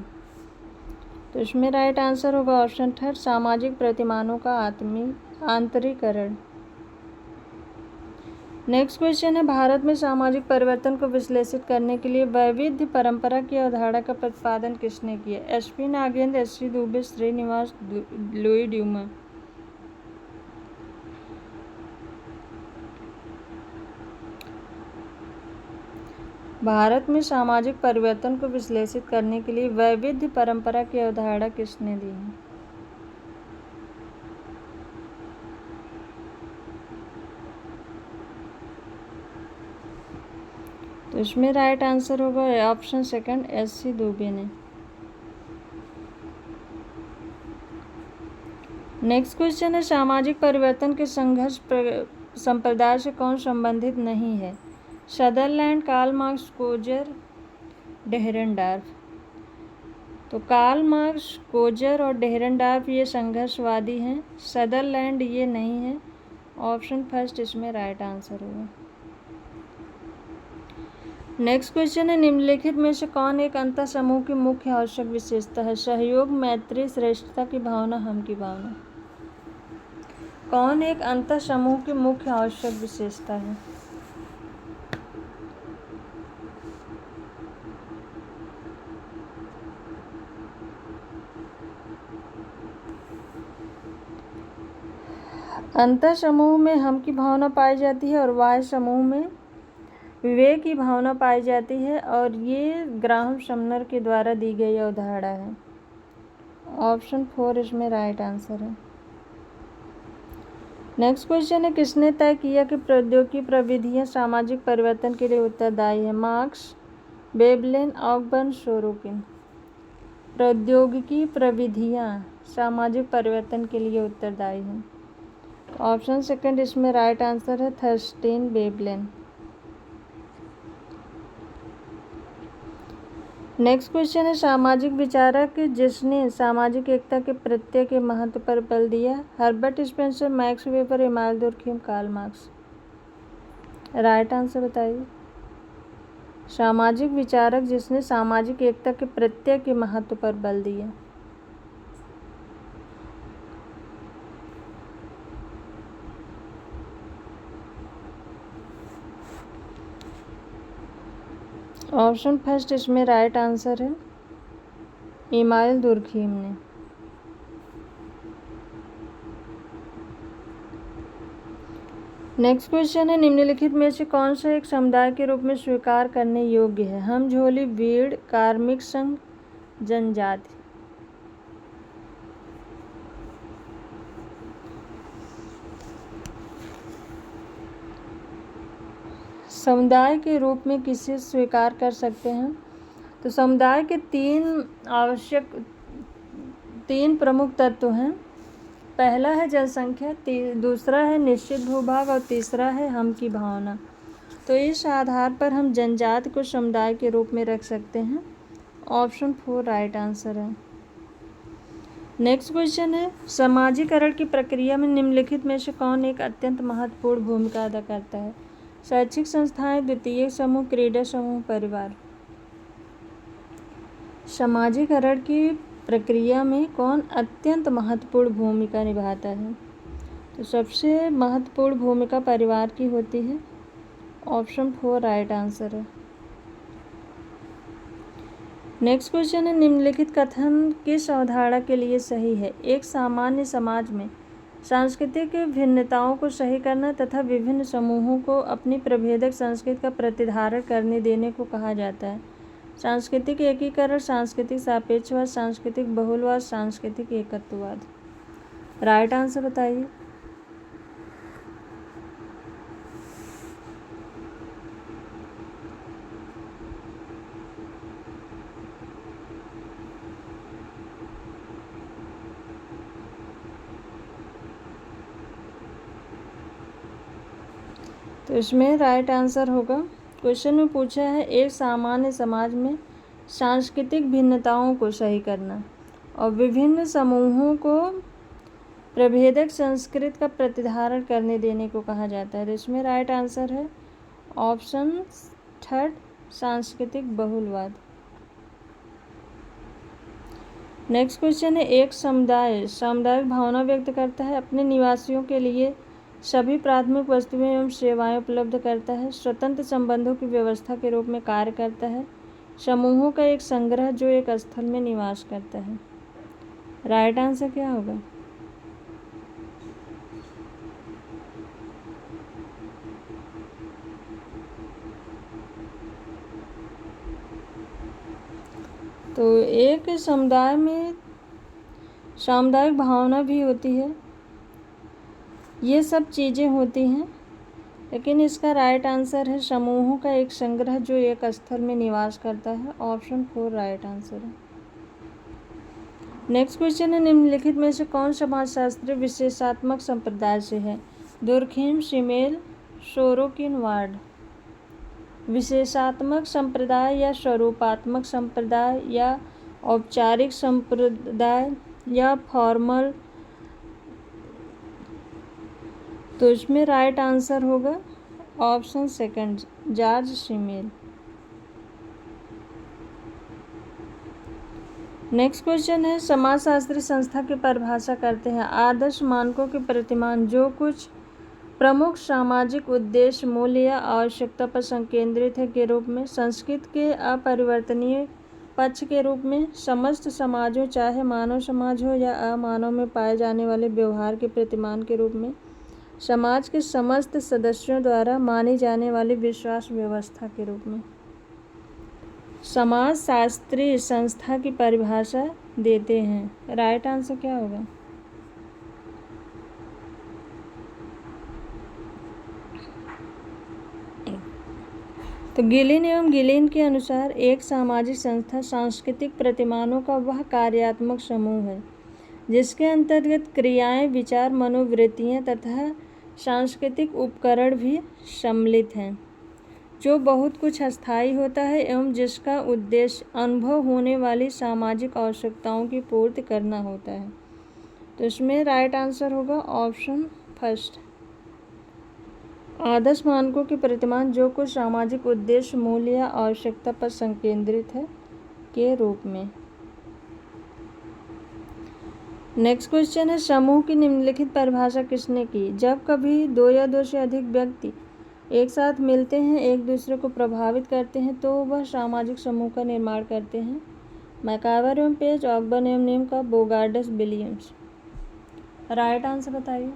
तो इसमें राइट आंसर होगा ऑप्शन थर्ड, सामाजिक प्रतिमानों का आंतरिकरण। नेक्स्ट क्वेश्चन है, भारत में सामाजिक परिवर्तन को विश्लेषित करने के लिए वैविध्य परंपरा की अवधारणा का प्रतिपादन किसने किया? S P Nagendra, S C Dube, Srinivas, Louis Dumont. Bharat में सामाजिक परिवर्तन को विश्लेषित करने के लिए वैविध्य परंपरा की अवधारणा किसने दी है? तो इसमें राइट आंसर होगा ऑप्शन सेकंड, एससी दुबे ने। नेक्स्ट क्वेश्चन है, सामाजिक परिवर्तन के संघर्ष संप्रदाय से कौन संबंधित नहीं है? Sutherland, Karl Marx, Coser, Dahrendorf. तो कार्ल मार्क्स, कोजर और डेहरेनडार्फ ये संघर्षवादी हैं। सदरलैंड ये नहीं है। ऑप्शन फर्स्ट इसमें राइट आंसर होगा। नेक्स्ट क्वेश्चन है, निम्नलिखित में से कौन एक अंतर समूह की मुख्य आवश्यक विशेषता है? सहयोग, मैत्री, श्रेष्ठता की भावना, हम की भावना। कौन एक अंतर समूह की मुख्य आवश्यक विशेषता है? अंतर समूह में हम की भावना पाई जाती है और वाह्य समूह में विवेक की भावना पाई जाती है, और ये ग्राहम समनर के द्वारा दी गई अवधारणा है। ऑप्शन 4 इसमें राइट आंसर है। नेक्स्ट क्वेश्चन है, किसने तय किया कि प्रौद्योगिकी प्रविधियां सामाजिक परिवर्तन के लिए उत्तरदायी है? Marx, Veblen, Ogburn, Sorokin. प्रौद्योगिकी प्रविधियां सामाजिक परिवर्तन के लिए उत्तरदायी हैं। ऑप्शन सेकंड इसमें राइट आंसर है, थर्स्टीन वेबलेन। नेक्स्ट क्वेश्चन है, सामाजिक विचारक जिसने सामाजिक एकता के प्रत्यय के महत्व पर बल दिया? Herbert Spencer, Max Weber, Emmanuel Durkheim, Karl Marx. Right answer बताइए। सामाजिक विचारक जिसने सामाजिक एकता के प्रत्यय के महत्व पर बल दिया। ऑप्शन फर्स्ट इसमें राइट आंसर है, इमानुएल दुर्खीम ने। नेक्स्ट क्वेश्चन है, निम्नलिखित में से कौन सा एक समुदाय के रूप में स्वीकार करने योग्य है? हम, झोली, भीड़, कार्मिक संघ, जनजाति। समुदाय के रूप में किसे स्वीकार कर सकते हैं? तो समुदाय के तीन प्रमुख तत्व हैं। पहला है जनसंख्या, दूसरा है निश्चित भूभाग और तीसरा है हम की भावना। तो इस आधार पर हम जनजाति को समुदाय के रूप में रख सकते हैं। ऑप्शन 4 राइट आंसर है। नेक्स्ट क्वेश्चन है, समाजीकरण की प्रक्रिया में निम्नलिखित में से कौन एक अत्यंत महत्वपूर्ण भूमिका अदा करता है? शैक्षिक संस्थाएं, द्वितीयक समूह, क्रीडा समूह, परिवार। समाजीकरण की प्रक्रिया में कौन अत्यंत महत्वपूर्ण भूमिका निभाता है? तो सबसे महत्वपूर्ण भूमिका परिवार की होती है। ऑप्शन 4 राइट आंसर है। नेक्स्ट क्वेश्चन है, निम्नलिखित कथन किस अवधारणा के लिए सही है? एक सामान्य समाज में सांस्कृतिक भिन्नताओं को सही करना तथा विभिन्न समूहों को अपनी प्रभेदक संस्कृति का प्रतिधारण करने देने को कहा जाता है। सांस्कृतिक एकीकरण, सांस्कृतिक सापेक्षवाद, सांस्कृतिक बहुलवाद, सांस्कृतिक एकत्ववाद। राइट आंसर बताइए। तो इसमें राइट आंसर होगा, क्वेश्चन में पूछा है एक सामान्य समाज में सांस्कृतिक भिन्नताओं को सही करना और विभिन्न समूहों को प्रभेदक संस्कृति का प्रतिधारण करने देने को कहा जाता है। तो इसमें राइट आंसर है ऑप्शन 3 सांस्कृतिक बहुलवाद। नेक्स्ट क्वेश्चन है, एक समुदाय सामुदायिक भावना व्यक्त करता है, अपने निवासियों के लिए सभी प्राथमिक वस्तुएं एवं सेवाएं उपलब्ध करता है, स्वतंत्र संबंधों की व्यवस्था के रूप में कार्य करता है, समूहों का एक संग्रह जो एक स्थल में निवास करता है। राइट आंसर क्या होगा? तो एक समुदाय में सामुदायिक भावना भी होती है, ये सब चीज़ें होती हैं, लेकिन इसका राइट आंसर है समूहों का एक संग्रह जो एक स्थल में निवास करता है। ऑप्शन 4 राइट आंसर है। नेक्स्ट क्वेश्चन है, निम्नलिखित में से कौन समाजशास्त्री विशेषात्मक संप्रदाय से है? Durkheim, Shimel, Sorokin, ward. विशेषात्मक संप्रदाय या स्वरूपात्मक संप्रदाय या औपचारिक संप्रदाय या फॉर्मल। तो इसमें राइट आंसर होगा option 2 George Shimel. Next question है, समाजशास्त्री संस्था की परिभाषा करते हैं आदर्श मानकों के प्रतिमान जो कुछ प्रमुख सामाजिक उद्देश्य, मूल्य या आवश्यकता पर संकेंद्रित है के रूप में, संस्कृति के अपरिवर्तनीय पक्ष के रूप में, समस्त समाजों चाहे मानव समाज हो या अमानव में पाए जाने वाले व्यवहार के प्रतिमान के रूप में, समाज के समस्त सदस्यों द्वारा मानी जाने वाली विश्वास व्यवस्था के रूप में। समाजशास्त्री संस्था की परिभाषा देते हैं। राइट आंसर क्या होगा? तो गिलिन एवं गिलिन के अनुसार एक सामाजिक संस्था सांस्कृतिक प्रतिमानों का वह कार्यात्मक समूह है जिसके अंतर्गत क्रियाएं, विचार, मनोवृत्तियां तथा सांस्कृतिक उपकरण भी सम्मिलित हैं, जो बहुत कुछ अस्थायी होता है एवं जिसका उद्देश्य अनुभव होने वाली सामाजिक आवश्यकताओं की पूर्ति करना होता है। तो इसमें राइट आंसर होगा ऑप्शन 1 आदर्श मानकों के प्रतिमान जो कुछ सामाजिक उद्देश्य, मूल्य या आवश्यकता पर संकेंद्रित है के रूप में। नेक्स्ट क्वेश्चन है, समूह की निम्नलिखित परिभाषा किसने की? जब कभी 2 या 2 से अधिक व्यक्ति एक साथ मिलते हैं, एक दूसरे को प्रभावित करते हैं, तो वह सामाजिक समूह का निर्माण करते हैं। मैकावर एवं पेज, ऑकबर्न एवं नीम का, बोगार्डस, विलियम्स। राइट आंसर बताइए।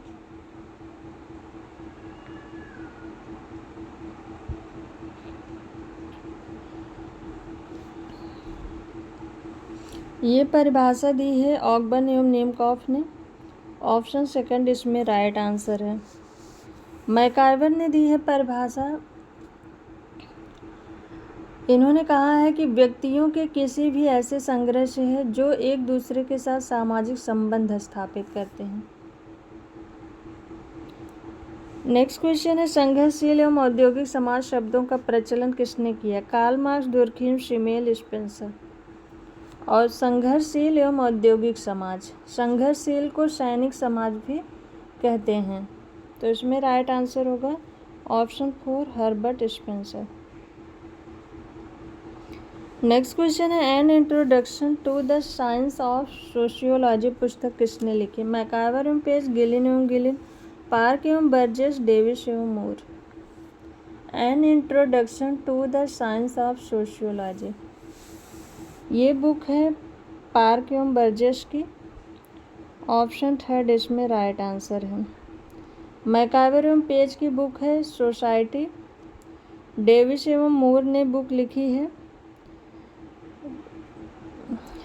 ये परिभाषा दी है ऑकबर्न एवं नेमकॉफ ने। ऑप्शन 2 इसमें राइट आंसर है। मैकाइवर ने दी है परिभाषा, इन्होंने कहा है कि व्यक्तियों के किसी भी ऐसे संग्रह से है जो एक दूसरे के साथ सामाजिक संबंध स्थापित करते हैं। नेक्स्ट क्वेश्चन है, संघर्षशील एवं औद्योगिक समाज शब्दों का प्रचलन किसने किया? Karl Marx, Durkheim, Simmel, Spencer. और संघर्षशील एवं औद्योगिक समाज, संघर्षशील को सैनिक समाज भी कहते हैं। तो इसमें राइट आंसर होगा option 4 Herbert Spencer. Next question है an introduction to the science of sociology पुस्तक किसने लिखी? मैकावर एवं पेज, गिलिन एवं गिलिन, पार्क एवं बर्जेस, डेविस एवं Moore. An introduction to the science of sociology, ये बुक है पार्क एवं बर्जेस की। ऑप्शन 3 इसमें राइट आंसर है। मैकावर एवं पेज की बुक है सोसाइटी। डेविस एवं मूर ने बुक लिखी है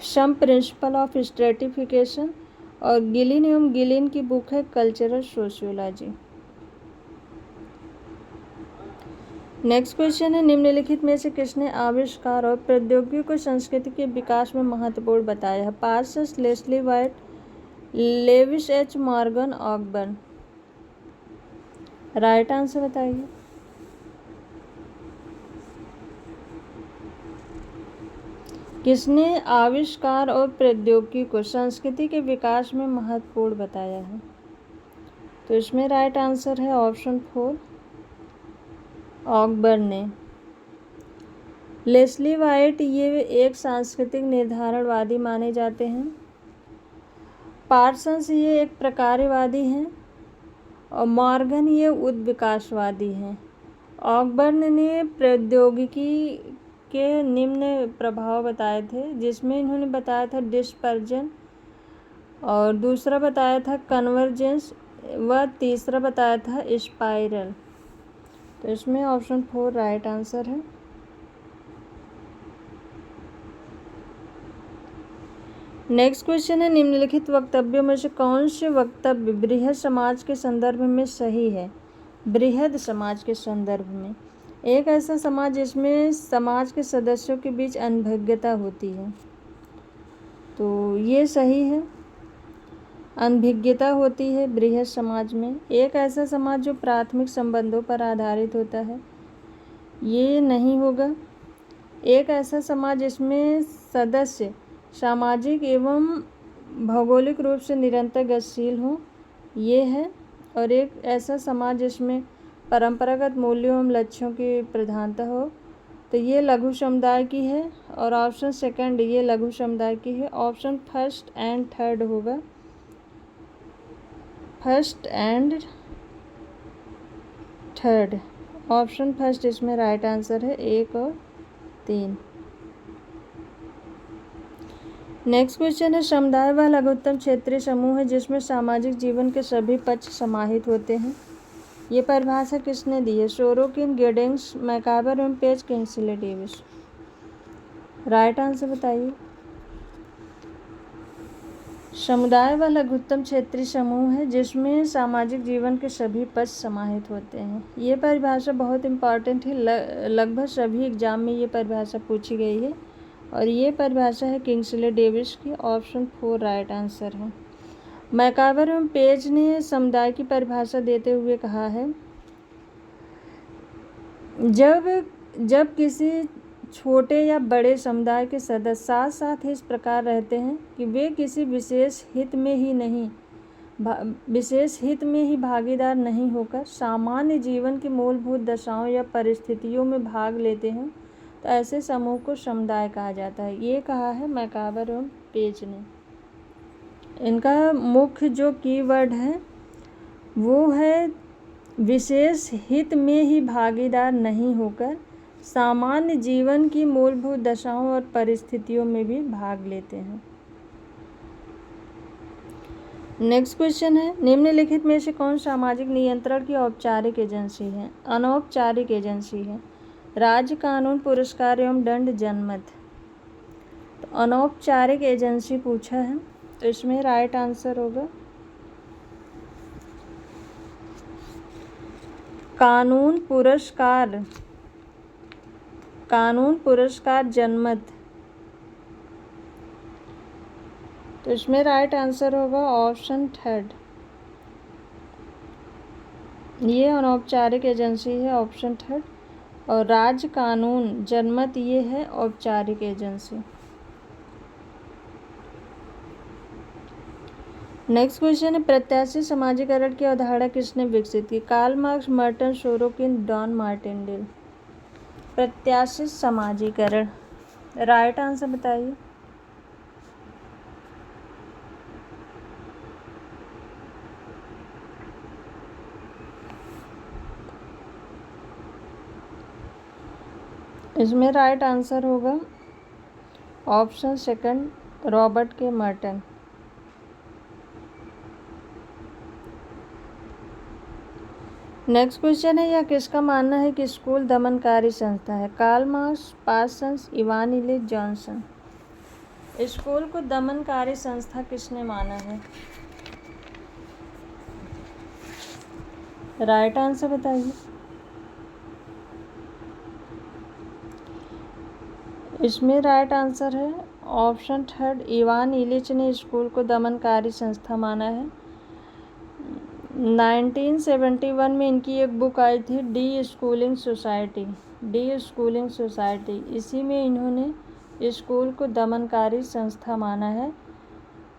सम प्रिंसिपल ऑफ स्ट्रेटिफिकेशन। और गिलिन एवं गिलिन की बुक है कल्चरल सोशियोलॉजी। नेक्स्ट क्वेश्चन है निम्नलिखित में से किसने आविष्कार और प्रौद्योगिकी को संस्कृति के विकास में महत्वपूर्ण बताया है? Parsons, Leslie White, Lewis H Morgan, Ogburn. Right answer बताइए। किसने आविष्कार और प्रौद्योगिकी को संस्कृति के विकास में महत्वपूर्ण बताया है? तो इसमें राइट आंसर है ऑप्शन 4 ऑकबर्न ने। लेस्ली वाइट ये एक सांस्कृतिक निर्धारणवादी माने जाते हैं। पार्सन्स ये एक प्रकारवादी हैं और मॉर्गन ये उद्विकासवादी हैं। ऑकबर्न ने प्रौद्योगिकी के निम्न प्रभाव बताए थे, जिसमें इन्होंने बताया था डिस्पर्जन, और दूसरा बताया था कन्वर्जेंस, व तीसरा बताया था स्पाइरल। तो इसमें ऑप्शन 4 राइट आंसर है। नेक्स्ट क्वेश्चन है निम्नलिखित वक्तव्यों में से कौन से वक्तव्य बृहद समाज के संदर्भ में सही है? बृहद समाज के संदर्भ में, एक ऐसा समाज जिसमें समाज के सदस्यों के बीच अनभिज्ञता होती है, तो ये सही है। अनभिज्ञता होती है बृहद समाज में। एक ऐसा समाज जो प्राथमिक संबंधों पर आधारित होता है, ये नहीं होगा। एक ऐसा समाज जिसमें सदस्य सामाजिक एवं भौगोलिक रूप से निरंतर गतिशील हो, ये है। और एक ऐसा समाज जिसमें परंपरागत मूल्यों एवं लक्ष्यों की प्रधानता हो, तो ये लघु समुदाय की है। और ऑप्शन 2 ये लघु समुदाय की है। ऑप्शन 1 एंड 3 होगा। 1 एंड 3, ऑप्शन 1 इसमें राइट आंसर है, 1 और 3। नेक्स्ट क्वेश्चन है समुदाय वह लघुत्तम क्षेत्रीय समूह है जिसमें सामाजिक जीवन के सभी पक्ष समाहित होते हैं। ये परिभाषा किसने दी है? सोरोकिन, गिडिंग्स, मैकावर एवं page, Kingsley Davis. Right answer बताइए। समुदाय व लघुत्तम क्षेत्रीय समूह है जिसमें सामाजिक जीवन के सभी पक्ष समाहित होते हैं। ये परिभाषा बहुत इम्पॉर्टेंट है, लगभग सभी एग्जाम में ये परिभाषा पूछी गई है। और ये परिभाषा है किंग्सले डेविस की। ऑप्शन 4 राइट आंसर है। मैकावर एवं पेज ने समुदाय की परिभाषा देते हुए कहा है, जब किसी छोटे या बड़े समुदाय के सदस्य साथ साथ इस प्रकार रहते हैं कि वे किसी विशेष हित में ही भागीदार नहीं होकर सामान्य जीवन की मूलभूत दशाओं या परिस्थितियों में भाग लेते हैं, तो ऐसे समूह को समुदाय कहा जाता है। ये कहा है मैकावर एवं पेज ने। इनका मुख्य जो कीवर्ड है वो है विशेष हित में ही भागीदार नहीं होकर सामान्य जीवन की मूलभूत दशाओं और परिस्थितियों में भी भाग लेते हैं। नेक्स्ट क्वेश्चन है निम्नलिखित में से कौन सामाजिक नियंत्रण की औपचारिक एजेंसी है? अनौपचारिक एजेंसी है। राज्य, कानून, पुरस्कार एवं दंड, जनमत। तो अनौपचारिक एजेंसी पूछा है, तो इसमें राइट आंसर होगा कानून, पुरस्कार, जनमत। तो इसमें राइट आंसर होगा ऑप्शन 3। ये अनौपचारिक एजेंसी है, ऑप्शन 3। और राज्य, कानून, जनमत ये है औपचारिक एजेंसी। नेक्स्ट क्वेश्चन है, प्रत्याशित समाजीकरण की अवधारणा किसने विकसित की? Karl Marx, Merton Sorokin, Don Martindale. प्रत्याशित समाजीकरण, राइट आंसर बताइए। इसमें राइट आंसर होगा option second, Robert K Merton. Next question है, यह किसका मानना है कि स्कूल दमनकारी संस्था है? Karl Marx, Parsons, Ivan Illich, Johnson. School को दमनकारी संस्था किसने माना है? राइट आंसर बताइए। इसमें राइट आंसर है ऑप्शन थर्ड, इवान इलिच ने स्कूल को दमनकारी संस्था माना है। 1971 में इनकी एक बुक आई थी, डी स्कूलिंग सोसाइटी। इसी में इन्होंने स्कूल को दमनकारी संस्था माना है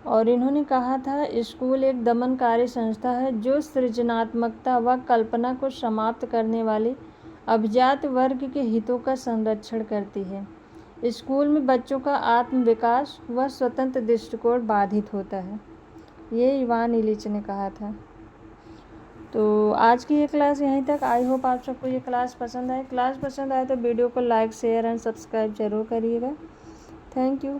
और इन्होंने कहा था स्कूल एक दमनकारी संस्था है जो सृजनात्मकता व कल्पना को समाप्त करने वाले अभिजात वर्ग के हितों का संरक्षण करती है। स्कूल में बच्चों का आत्म विकास व स्वतंत्र दृष्टिकोण बाधित होता है, ये इवान इलिच ने कहा था। तो आज की ये क्लास यहीं तक। आई होप आप सबको ये क्लास पसंद आए। क्लास पसंद आए तो वीडियो को लाइक, शेयर एंड सब्सक्राइब जरूर करिएगा। Thank you.